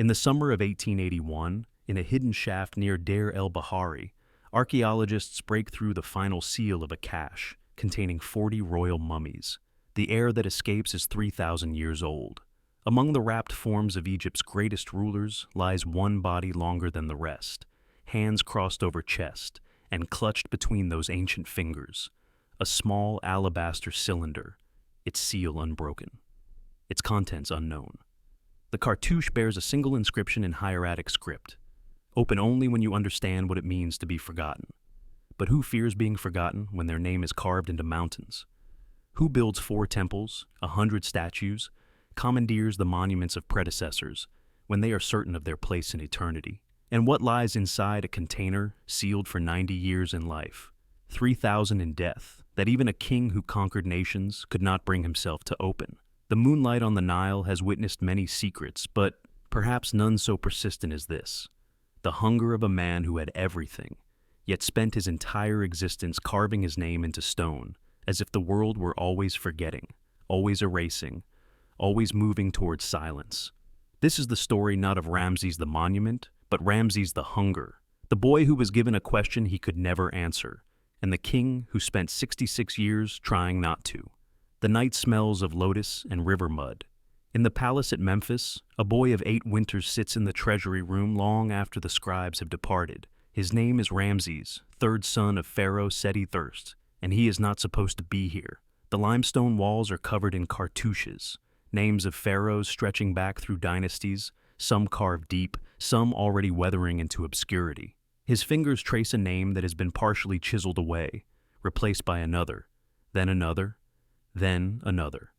In the summer of 1881, in a hidden shaft near Deir el-Bahari, archaeologists break through the final seal of a cache containing 40 royal mummies. The heir that escapes is 3,000 years old. Among the wrapped forms of Egypt's greatest rulers lies one body longer than the rest, hands crossed over chest, and clutched between those ancient fingers, a small alabaster cylinder, its seal unbroken, its contents unknown. The cartouche bears a single inscription in hieratic script, open only when you understand what it means to be forgotten. But who fears being forgotten when their name is carved into mountains? Who builds 4 temples, 100 statues, commandeers the monuments of predecessors when they are certain of their place in eternity? And what lies inside a container sealed for 90 years in life, 3,000 in death, that even a king who conquered nations could not bring himself to open? The moonlight on the Nile has witnessed many secrets, but perhaps none so persistent as this: the hunger of a man who had everything, yet spent his entire existence carving his name into stone, as if the world were always forgetting, always erasing, always moving towards silence. This is the story not of Ramses the monument, but Ramses the hunger, the boy who was given a question he could never answer, and the king who spent 66 years trying not to. The night smells of lotus and river mud. In the palace at Memphis, a boy of 8 winters sits in the treasury room long after the scribes have departed. His name is Ramses, 3rd son of Pharaoh Seti-I, and he is not supposed to be here. The limestone walls are covered in cartouches, names of pharaohs stretching back through dynasties, some carved deep, some already weathering into obscurity. His fingers trace a name that has been partially chiseled away, replaced by another, then another, then another.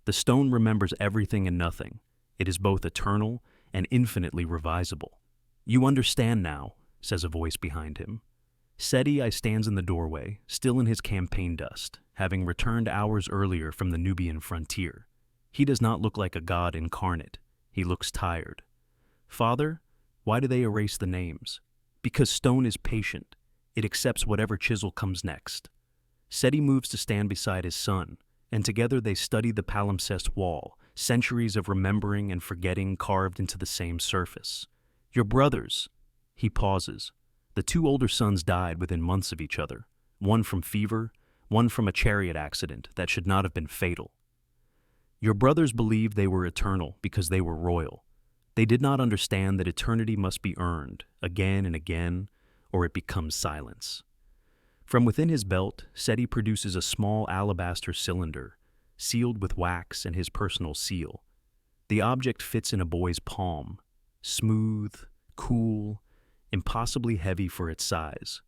The stone remembers everything and nothing. It is both eternal and infinitely revisable. "You understand now," says a voice behind him. Seti-I stands in the doorway, still in his campaign dust, having returned hours earlier from the Nubian frontier. He does not look like a god incarnate. He looks tired. "Father, why do they erase the names?" "Because stone is patient. It accepts whatever chisel comes next." Seti moves to stand beside his son, and together they study the palimpsest wall, centuries of remembering and forgetting carved into the same surface. "Your brothers." He pauses. The 2 older sons died within months of each other, one from fever, one from a chariot accident that should not have been fatal. "Your brothers believed they were eternal because they were royal. They did not understand that eternity must be earned, again and again, or it becomes silence." From within his belt, Seti produces a small alabaster cylinder, sealed with wax and his personal seal. The object fits in a boy's palm, smooth, cool, impossibly heavy for its size.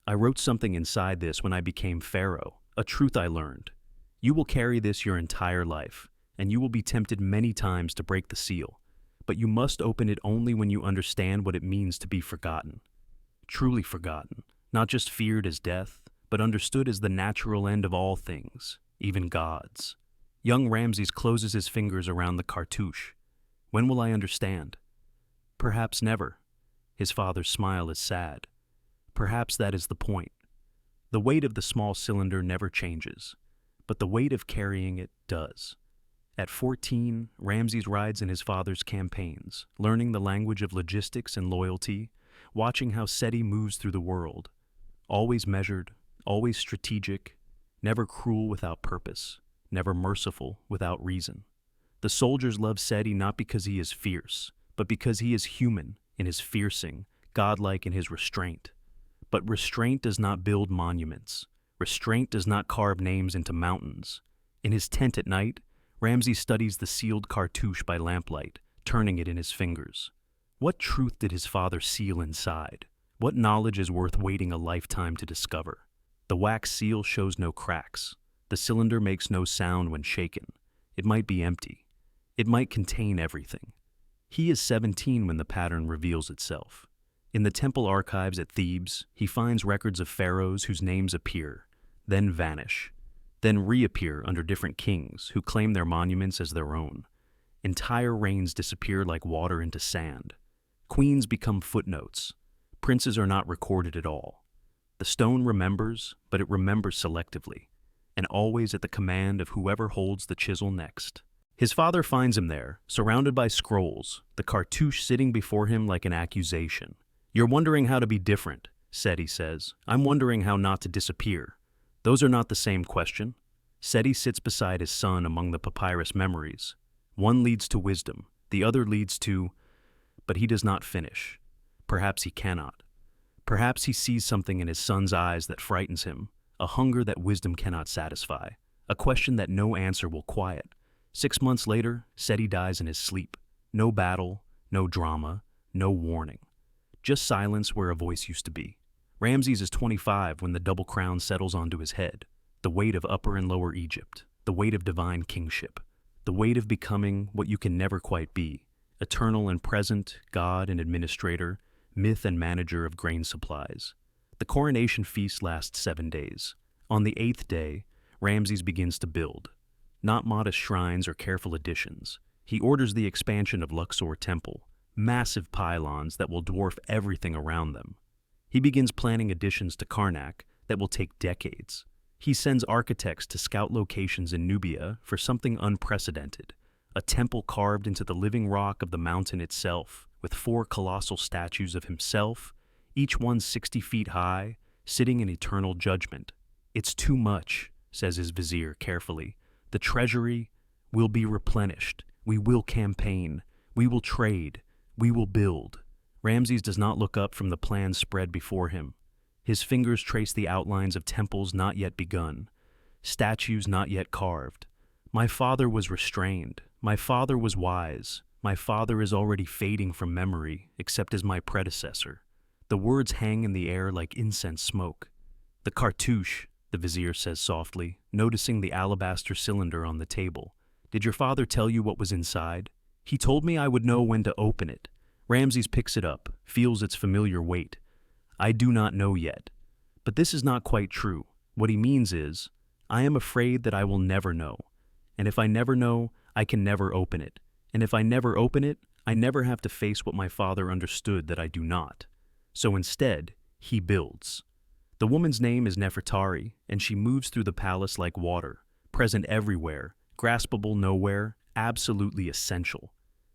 "I wrote something inside this when I became pharaoh, a truth I learned. You will carry this your entire life, and you will be tempted many times to break the seal, but you must open it only when you understand what it means to be forgotten. Truly forgotten, not just feared as death, but understood as the natural end of all things, even gods." Young Ramses closes his fingers around the cartouche. "When will I understand?" "Perhaps never." His father's smile is sad. Perhaps that is the point. The weight of the small cylinder never changes, but the weight of carrying it does. At 14, Ramses rides in his father's campaigns, learning the language of logistics and loyalty, watching how Seti moves through the world. Always measured, always strategic, never cruel without purpose, never merciful without reason. The soldiers love Seti not because he is fierce, but because he is human in his fiercing, godlike in his restraint. But restraint does not build monuments. Restraint does not carve names into mountains. In his tent at night, Ramses studies the sealed cartouche by lamplight, turning it in his fingers. What truth did his father seal inside? What knowledge is worth waiting a lifetime to discover? The wax seal shows no cracks. The cylinder makes no sound when shaken. It might be empty. It might contain everything. He is 17 when the pattern reveals itself. In the temple archives at Thebes, he finds records of pharaohs whose names appear, then vanish, then reappear under different kings who claim their monuments as their own. Entire reigns disappear like water into sand. Queens become footnotes. Princes are not recorded at all. The stone remembers, but it remembers selectively, and always at the command of whoever holds the chisel next. His father finds him there, surrounded by scrolls, the cartouche sitting before him like an accusation. "You're wondering how to be different," Seti says. "I'm wondering how not to disappear. Those are not the same question." Seti sits beside his son among the papyrus memories. One leads to wisdom, the other leads to... But he does not finish. Perhaps he cannot. Perhaps he sees something in his son's eyes that frightens him, a hunger that wisdom cannot satisfy, a question that no answer will quiet. 6 months later, Seti dies in his sleep. No battle, no drama, no warning. Just silence where a voice used to be. Ramses is 25 when the double crown settles onto his head. The weight of Upper and Lower Egypt, the weight of divine kingship, the weight of becoming what you can never quite be, eternal and present, God and administrator, myth and manager of grain supplies. The coronation feast lasts 7 days. On the 8th day, Ramses begins to build. Not modest shrines or careful additions. He orders the expansion of Luxor Temple, massive pylons that will dwarf everything around them. He begins planning additions to Karnak that will take decades. He sends architects to scout locations in Nubia for something unprecedented, a temple carved into the living rock of the mountain itself, with 4 colossal statues of himself, each one 60 feet high, sitting in eternal judgment. "It's too much," says his vizier carefully. "The treasury will be replenished. We will campaign. We will trade. We will build." Ramses does not look up from the plans spread before him. His fingers trace the outlines of temples not yet begun, statues not yet carved. "My father was restrained. My father was wise. My father is already fading from memory, except as my predecessor." The words hang in the air like incense smoke. "The cartouche," the vizier says softly, noticing the alabaster cylinder on the table. "Did your father tell you what was inside?" "He told me I would know when to open it." Ramses picks it up, feels its familiar weight. "I do not know yet." But this is not quite true. What he means is, I am afraid that I will never know. And if I never know, I can never open it. And if I never open it, I never have to face what my father understood that I do not. So instead, he builds. The woman's name is Nefertari, and she moves through the palace like water, present everywhere, graspable nowhere, absolutely essential.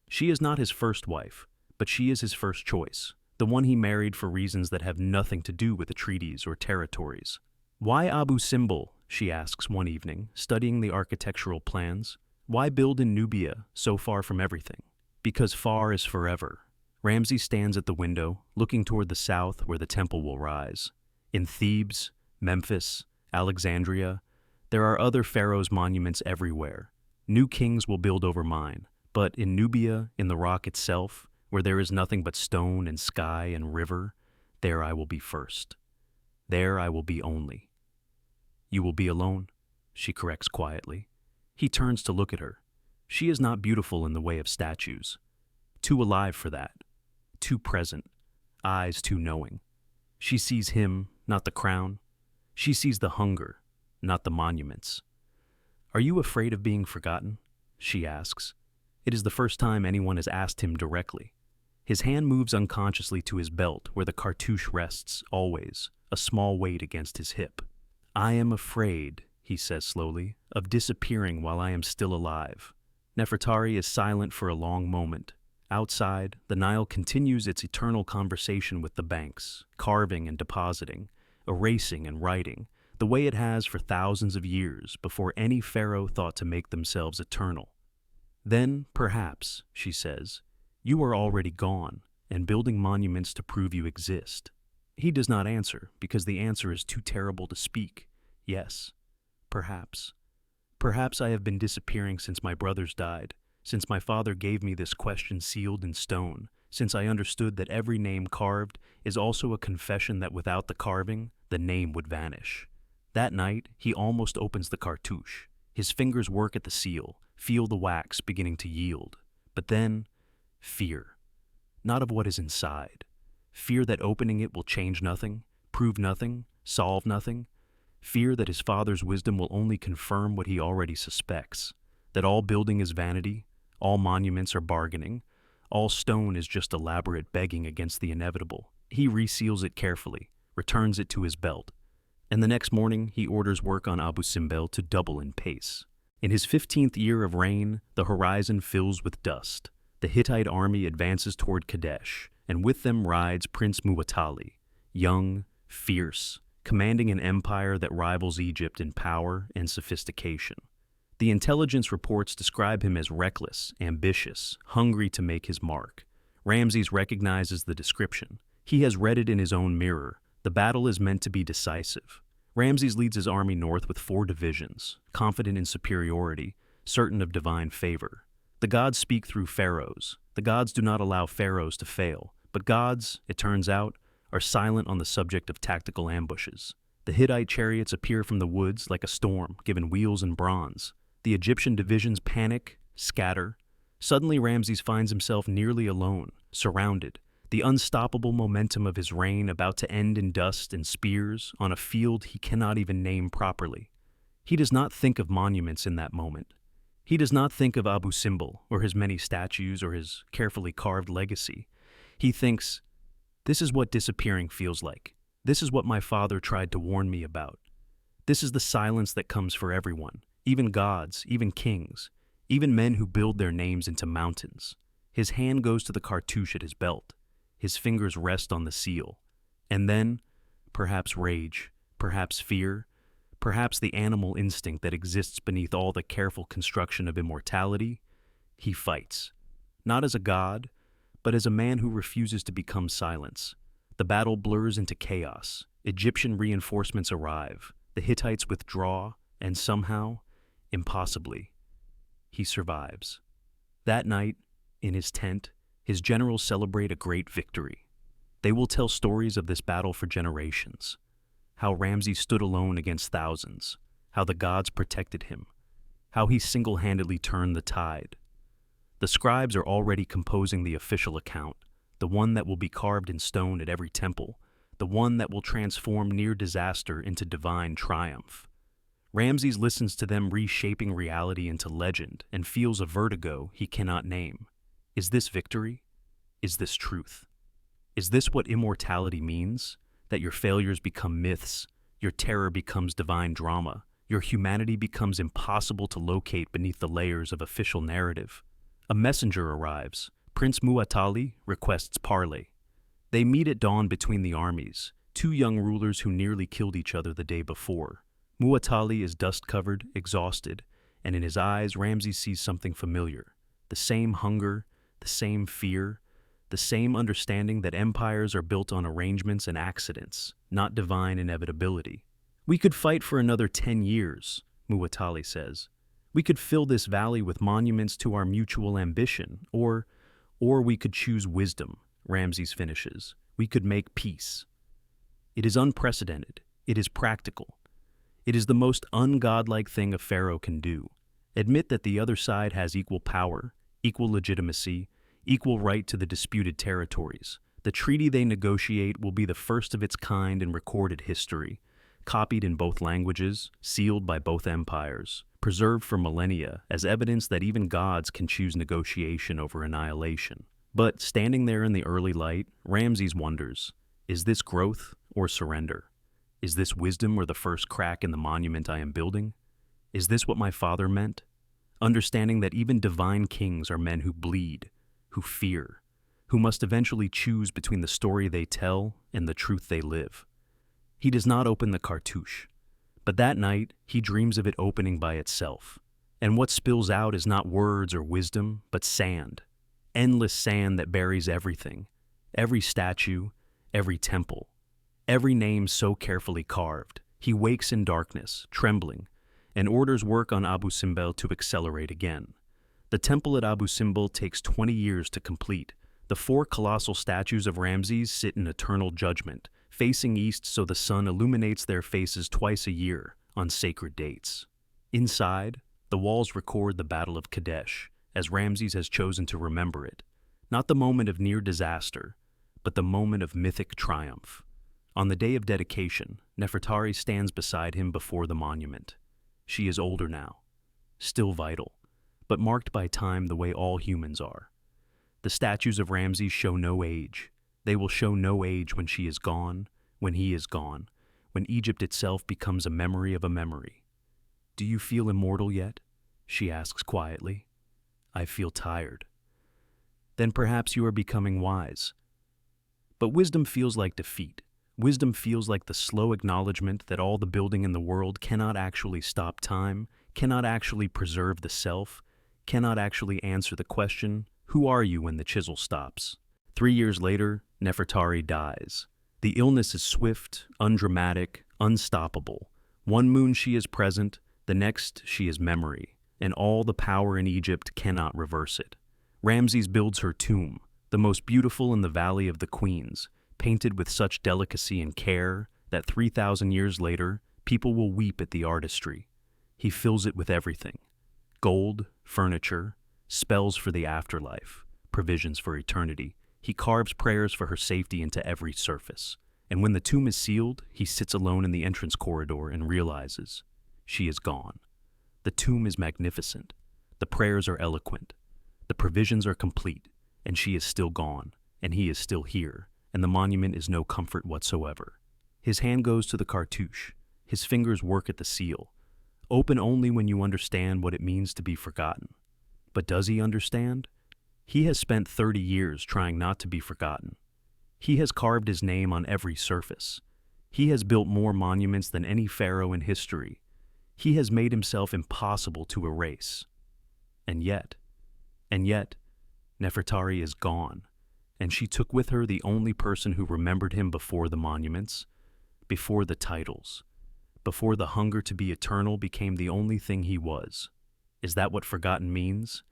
She is not his first wife, but she is his first choice, the one he married for reasons that have nothing to do with the treaties or territories. "Why Abu Simbel?" she asks one evening, studying the architectural plans. "Why build in Nubia, so far from everything?" "Because far is forever." Ramses stands at the window, looking toward the south where the temple will rise. In Thebes, Memphis, Alexandria, there are other pharaohs' monuments everywhere. New kings will build over mine, but in Nubia, in the rock itself, where there is nothing but stone and sky and river, there I will be first. There I will be only. "You will be alone," she corrects quietly. He turns to look at her. She is not beautiful in the way of statues. Too alive for that. Too present. Eyes too knowing. She sees him, not the crown. She sees the hunger, not the monuments. "Are you afraid of being forgotten?" she asks. It is the first time anyone has asked him directly. His hand moves unconsciously to his belt where the cartouche rests, always, a small weight against his hip. "I am afraid," he says slowly, "of disappearing while I am still alive." Nefertari is silent for a long moment. Outside, the Nile continues its eternal conversation with the banks, carving and depositing, erasing and writing, the way it has for thousands of years before any pharaoh thought to make themselves eternal. "Then, perhaps," she says, "you are already gone, and building monuments to prove you exist." He does not answer, because the answer is too terrible to speak. Yes, perhaps. Perhaps I have been disappearing since my brothers died, since my father gave me this question sealed in stone, since I understood that every name carved is also a confession that without the carving, the name would vanish. That night, he almost opens the cartouche. His fingers work at the seal, feel the wax beginning to yield. But then, fear. Not of what is inside. Fear that opening it will change nothing, prove nothing, solve nothing. Fear that his father's wisdom will only confirm what he already suspects, that all building is vanity, all monuments are bargaining, all stone is just elaborate begging against the inevitable. He reseals it carefully, returns it to his belt, and the next morning he orders work on Abu Simbel to double in pace. In his 15th year of reign, the horizon fills with dust. The Hittite army advances toward Kadesh, and with them rides Prince Muwatalli, young, fierce, commanding an empire that rivals Egypt in power and sophistication. The intelligence reports describe him as reckless, ambitious, hungry to make his mark. Ramses recognizes the description. He has read it in his own mirror. The battle is meant to be decisive. Ramses leads his army north with 4 divisions, confident in superiority, certain of divine favor. The gods speak through pharaohs. The gods do not allow pharaohs to fail, but gods, it turns out, are silent on the subject of tactical ambushes. The Hittite chariots appear from the woods like a storm, given wheels and bronze. The Egyptian divisions panic, scatter. Suddenly Ramses finds himself nearly alone, surrounded, the unstoppable momentum of his reign about to end in dust and spears on a field he cannot even name properly. He does not think of monuments in that moment. He does not think of Abu Simbel or his many statues or his carefully carved legacy. He thinks, this is what disappearing feels like. This is what my father tried to warn me about. This is the silence that comes for everyone, even gods, even kings, even men who build their names into mountains. His hand goes to the cartouche at his belt. His fingers rest on the seal. And then, perhaps rage, perhaps fear, perhaps the animal instinct that exists beneath all the careful construction of immortality, he fights. Not as a god, but as a man who refuses to become silence. The battle blurs into chaos. Egyptian reinforcements arrive. The Hittites withdraw, and somehow, impossibly, he survives. That night, in his tent, his generals celebrate a great victory. They will tell stories of this battle for generations. How Ramses stood alone against thousands. How the gods protected him. How he single-handedly turned the tide. The scribes are already composing the official account, the one that will be carved in stone at every temple, the one that will transform near disaster into divine triumph. Ramses listens to them reshaping reality into legend and feels a vertigo he cannot name. Is this victory? Is this truth? Is this what immortality means? That your failures become myths, your terror becomes divine drama, your humanity becomes impossible to locate beneath the layers of official narrative. A messenger arrives. Prince Muwatalli requests parley. They meet at dawn between the armies, 2 young rulers who nearly killed each other the day before. Muwatalli is dust-covered, exhausted, and in his eyes Ramses sees something familiar. The same hunger, the same fear, the same understanding that empires are built on arrangements and accidents, not divine inevitability. We could fight for another 10 years, Muwatalli says. We could fill this valley with monuments to our mutual ambition, or we could choose wisdom, Ramses finishes. We could make peace. It is unprecedented. It is practical. It is the most ungodlike thing a pharaoh can do. Admit that the other side has equal power, equal legitimacy, equal right to the disputed territories. The treaty they negotiate will be the first of its kind in recorded history, copied in both languages, sealed by both empires, preserved for millennia as evidence that even gods can choose negotiation over annihilation. But standing there in the early light, Ramses wonders, is this growth or surrender? Is this wisdom or the first crack in the monument I am building? Is this what my father meant? Understanding that even divine kings are men who bleed, who fear, who must eventually choose between the story they tell and the truth they live. He does not open the cartouche, but that night he dreams of it opening by itself. And what spills out is not words or wisdom, but sand. Endless sand that buries everything. Every statue, every temple, every name so carefully carved. He wakes in darkness, trembling, and orders work on Abu Simbel to accelerate again. The temple at Abu Simbel takes 20 years to complete. The 4 colossal statues of Ramses sit in eternal judgment, facing east so the sun illuminates their faces twice a year on sacred dates. Inside, the walls record the Battle of Kadesh, as Ramses has chosen to remember it. Not the moment of near disaster, but the moment of mythic triumph. On the day of dedication, Nefertari stands beside him before the monument. She is older now, still vital, but marked by time the way all humans are. The statues of Ramses show no age. They will show no age when she is gone, when he is gone, when Egypt itself becomes a memory of a memory. Do you feel immortal yet? she asks quietly. I feel tired. Then perhaps you are becoming wise. But wisdom feels like defeat. Wisdom feels like the slow acknowledgement that all the building in the world cannot actually stop time, cannot actually preserve the self, cannot actually answer the question, who are you when the chisel stops? 3 years later, Nefertari dies. The illness is swift, undramatic, unstoppable. One moon she is present, the next she is memory, and all the power in Egypt cannot reverse it. Ramses builds her tomb, the most beautiful in the Valley of the Queens, painted with such delicacy and care that 3,000 years later, people will weep at the artistry. He fills it with everything: gold, furniture, spells for the afterlife, provisions for eternity. He carves prayers for her safety into every surface. And when the tomb is sealed, he sits alone in the entrance corridor and realizes she is gone. The tomb is magnificent. The prayers are eloquent. The provisions are complete, and she is still gone, and he is still here, and the monument is no comfort whatsoever. His hand goes to the cartouche. His fingers work at the seal. Open only when you understand what it means to be forgotten. But does he understand? He has spent 30 years trying not to be forgotten. He has carved his name on every surface. He has built more monuments than any pharaoh in history. He has made himself impossible to erase. And yet, Nefertari is gone, and she took with her the only person who remembered him before the monuments, before the titles, before the hunger to be eternal became the only thing he was. Is that what forgotten means?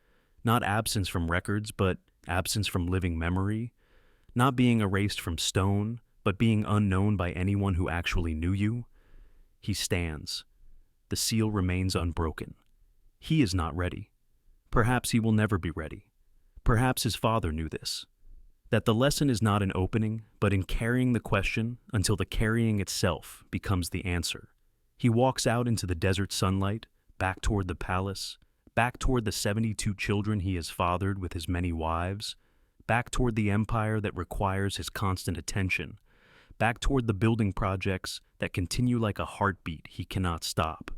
Not absence from records, but absence from living memory. Not being erased from stone, but being unknown by anyone who actually knew you. He stands. The seal remains unbroken. He is not ready. Perhaps he will never be ready. Perhaps his father knew this. That the lesson is not in opening, but in carrying the question until the carrying itself becomes the answer. He walks out into the desert sunlight, back toward the palace, back toward the 72 children he has fathered with his many wives, back toward the empire that requires his constant attention, back toward the building projects that continue like a heartbeat he cannot stop.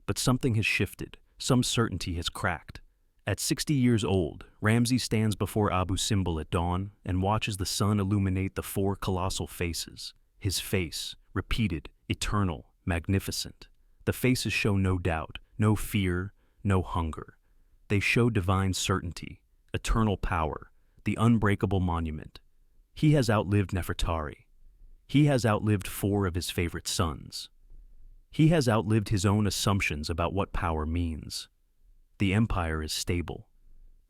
But something has shifted, some certainty has cracked. At 60 years old, Ramses stands before Abu Simbel at dawn and watches the sun illuminate the 4 colossal faces. His face, repeated, eternal, magnificent. The faces show no doubt, no fear, no hunger. They show divine certainty, eternal power, the unbreakable monument. He has outlived Nefertari. He has outlived 4 of his favorite sons. He has outlived his own assumptions about what power means. The empire is stable.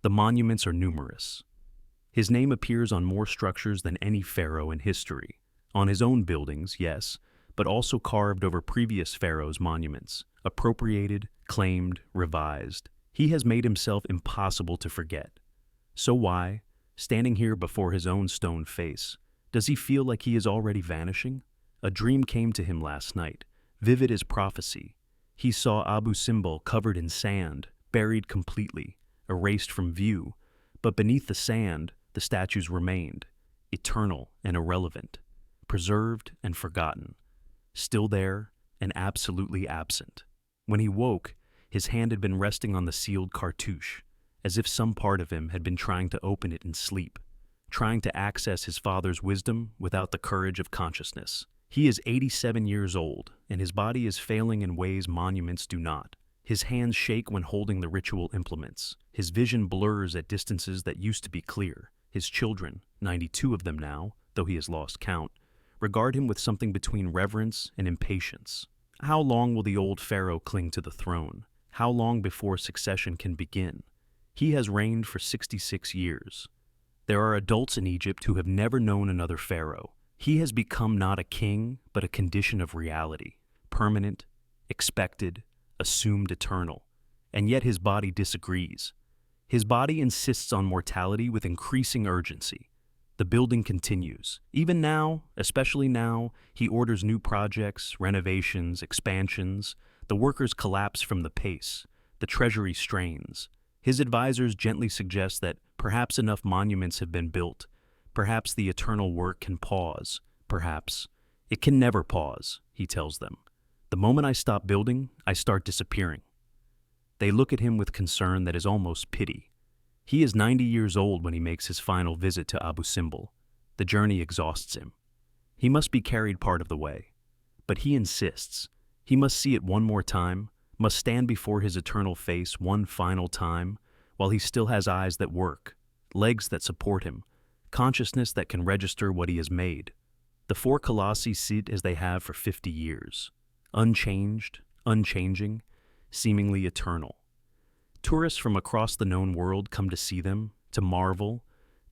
The monuments are numerous. His name appears on more structures than any pharaoh in history. On his own buildings, yes, but also carved over previous pharaohs' monuments, appropriated, claimed, revised. He has made himself impossible to forget. So why, standing here before his own stone face, does he feel like he is already vanishing? A dream came to him last night, vivid as prophecy. He saw Abu Simbel covered in sand, buried completely, erased from view, but beneath the sand, the statues remained, eternal and irrelevant, preserved and forgotten, still there and absolutely absent. When he woke, his hand had been resting on the sealed cartouche, as if some part of him had been trying to open it in sleep, trying to access his father's wisdom without the courage of consciousness. He is 87 years old, and his body is failing in ways monuments do not. His hands shake when holding the ritual implements. His vision blurs at distances that used to be clear. His children, 92 of them now, though he has lost count, regard him with something between reverence and impatience. How long will the old pharaoh cling to the throne? How long before succession can begin? He has reigned for 66 years. There are adults in Egypt who have never known another pharaoh. He has become not a king, but a condition of reality, permanent, expected, assumed eternal, and yet his body disagrees. His body insists on mortality with increasing urgency. The building continues. Even now, especially now, he orders new projects, renovations, expansions. The workers collapse from the pace. The treasury strains. His advisors gently suggest that perhaps enough monuments have been built. Perhaps the eternal work can pause. Perhaps. It can never pause, he tells them. The moment I stop building, I start disappearing. They look at him with concern that is almost pity. He is 90 years old when he makes his final visit to Abu Simbel. The journey exhausts him. He must be carried part of the way. But he insists. He must see it one more time, must stand before his eternal face one final time, while he still has eyes that work, legs that support him, consciousness that can register what he has made. The four colossi sit as they have for 50 years, unchanged, unchanging, seemingly eternal. Tourists from across the known world come to see them, to marvel,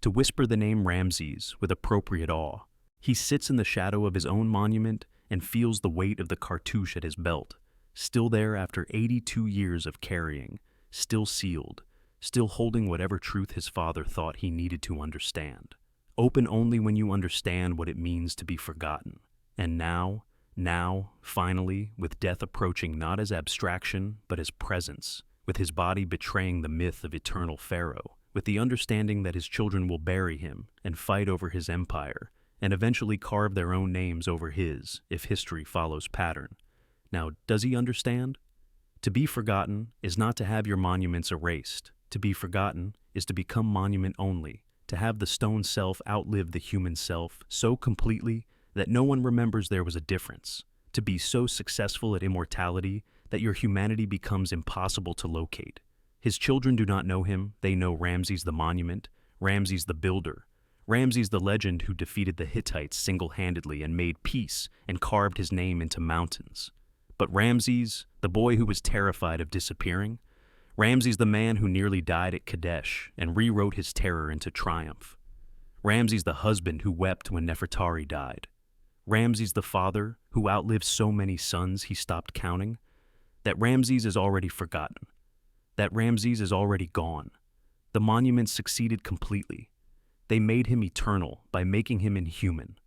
to whisper the name Ramses with appropriate awe. He sits in the shadow of his own monument and feels the weight of the cartouche at his belt, still there after 82 years of carrying, still sealed, still holding whatever truth his father thought he needed to understand. Open only when you understand what it means to be forgotten. And now, finally, with death approaching not as abstraction, but as presence, with his body betraying the myth of eternal Pharaoh, with the understanding that his children will bury him and fight over his empire, and eventually carve their own names over his, if history follows pattern. Now, does he understand? To be forgotten is not to have your monuments erased. To be forgotten is to become monument only, to have the stone self outlive the human self so completely that no one remembers there was a difference, to be so successful at immortality that your humanity becomes impossible to locate. His children do not know him, they know Ramses the monument, Ramses the builder, Ramses the legend who defeated the Hittites single-handedly and made peace and carved his name into mountains. But Ramses, the boy who was terrified of disappearing, Ramses the man who nearly died at Kadesh and rewrote his terror into triumph, Ramses the husband who wept when Nefertari died, Ramses the father who outlived so many sons he stopped counting, that Ramses is already forgotten, that Ramses is already gone. The monument succeeded completely. They made him eternal by making him inhuman.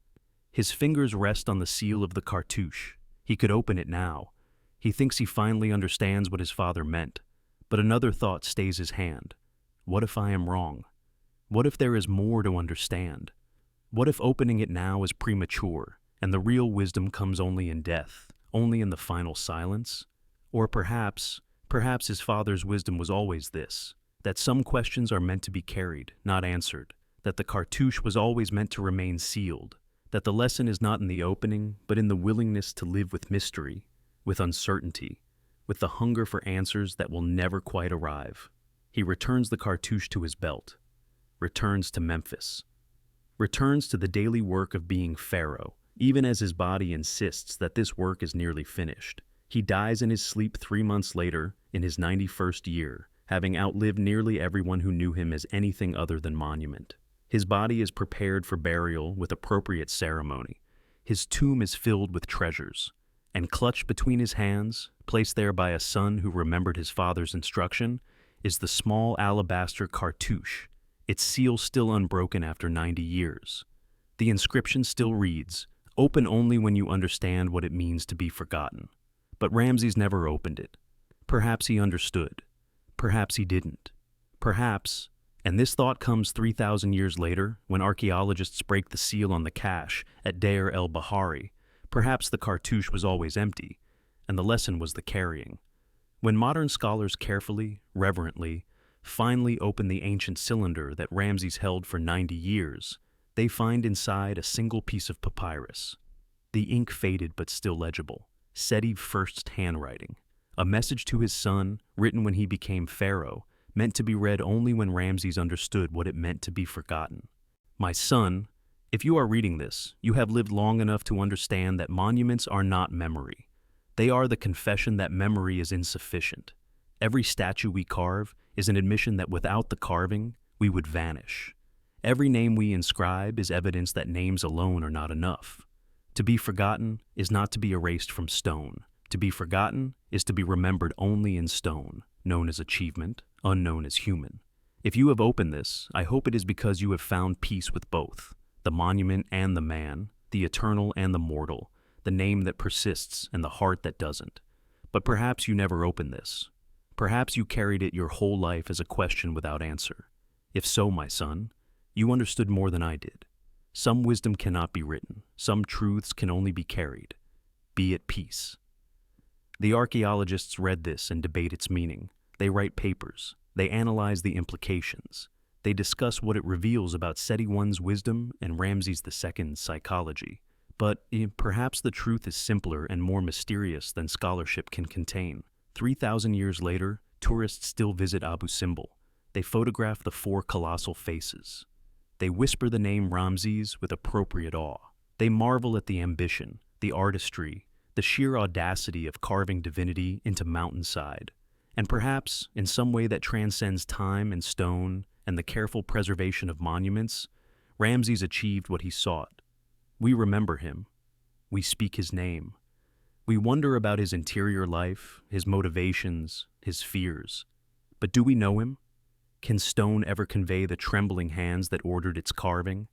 His fingers rest on the seal of the cartouche. He could open it now. He thinks he finally understands what his father meant. But another thought stays his hand. What if I am wrong? What if there is more to understand? What if opening it now is premature, and the real wisdom comes only in death, only in the final silence? Or perhaps his father's wisdom was always this, that some questions are meant to be carried, not answered, that the cartouche was always meant to remain sealed, that the lesson is not in the opening, but in the willingness to live with mystery, with uncertainty, with the hunger for answers that will never quite arrive. He returns the cartouche to his belt, returns to Memphis, returns to the daily work of being Pharaoh, even as his body insists that this work is nearly finished. He dies in his sleep 3 months later, in his 91st year, having outlived nearly everyone who knew him as anything other than monument. His body is prepared for burial with appropriate ceremony. His tomb is filled with treasures, and clutched between his hands, placed there by a son who remembered his father's instruction, is the small alabaster cartouche, its seal still unbroken after 90 years. The inscription still reads, "Open only when you understand what it means to be forgotten." But Ramses never opened it. Perhaps he understood. Perhaps he didn't. Perhaps, and this thought comes 3,000 years later when archaeologists break the seal on the cache at Deir el-Bahari, perhaps the cartouche was always empty, and the lesson was the carrying. When modern scholars carefully, reverently, finally open the ancient cylinder that Ramses held for 90 years, they find inside a single piece of papyrus. The ink faded but still legible. Seti I's handwriting. A message to his son, written when he became Pharaoh, meant to be read only when Ramses understood what it meant to be forgotten. My son, if you are reading this, you have lived long enough to understand that monuments are not memory. They are the confession that memory is insufficient. Every statue we carve is an admission that without the carving, we would vanish. Every name we inscribe is evidence that names alone are not enough. To be forgotten is not to be erased from stone. To be forgotten is to be remembered only in stone, known as achievement, unknown as human. If you have opened this, I hope it is because you have found peace with both, the monument and the man, the eternal and the mortal, the name that persists and the heart that doesn't. But perhaps you never opened this. Perhaps you carried it your whole life as a question without answer. If so, my son, you understood more than I did. Some wisdom cannot be written. Some truths can only be carried. Be at peace. The archaeologists read this and debate its meaning. They write papers. They analyze the implications. They discuss what it reveals about Seti-I's wisdom and Ramses II's psychology. But perhaps the truth is simpler and more mysterious than scholarship can contain. 3,000 years later, tourists still visit Abu Simbel. They photograph the four colossal faces. They whisper the name Ramses with appropriate awe. They marvel at the ambition, the artistry, the sheer audacity of carving divinity into mountainside. And perhaps, in some way that transcends time and stone and the careful preservation of monuments, Ramses achieved what he sought. We remember him. We speak his name. We wonder about his interior life, his motivations, his fears. But do we know him? Can stone ever convey the trembling hands that ordered its carving?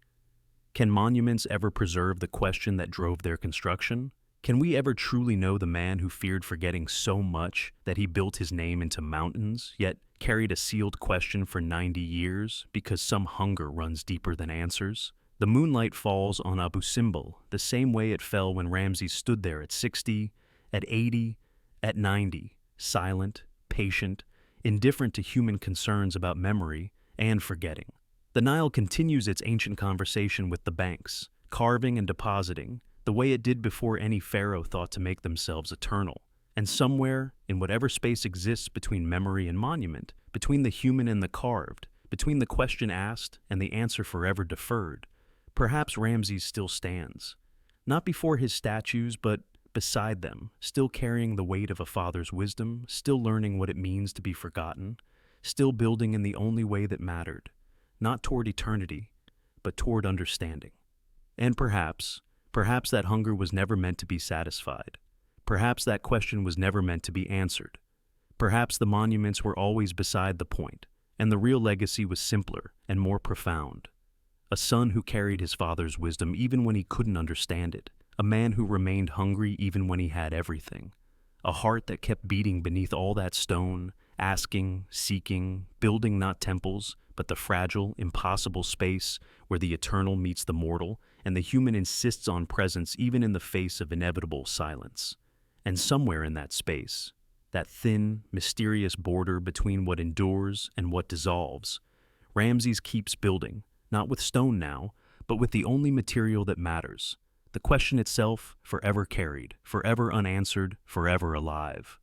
Can monuments ever preserve the question that drove their construction? Can we ever truly know the man who feared forgetting so much that he built his name into mountains, yet carried a sealed question for 90 years because some hunger runs deeper than answers? The moonlight falls on Abu Simbel the same way it fell when Ramses stood there at 60, at 80, at 90, silent, patient, indifferent to human concerns about memory and forgetting. The Nile continues its ancient conversation with the banks, carving and depositing, the way it did before any pharaoh thought to make themselves eternal. And somewhere, in whatever space exists between memory and monument, between the human and the carved, between the question asked and the answer forever deferred, perhaps Ramses still stands. Not before his statues, but beside them, still carrying the weight of a father's wisdom, still learning what it means to be forgotten, still building in the only way that mattered, not toward eternity, but toward understanding. And perhaps that hunger was never meant to be satisfied. Perhaps that question was never meant to be answered. Perhaps the monuments were always beside the point, and the real legacy was simpler and more profound. A son who carried his father's wisdom even when he couldn't understand it. A man who remained hungry even when he had everything. A heart that kept beating beneath all that stone, asking, seeking, building not temples, but the fragile, impossible space where the eternal meets the mortal, and the human insists on presence even in the face of inevitable silence. And somewhere in that space, that thin, mysterious border between what endures and what dissolves, Ramses keeps building, not with stone now, but with the only material that matters. The question itself, forever carried, forever unanswered, forever alive.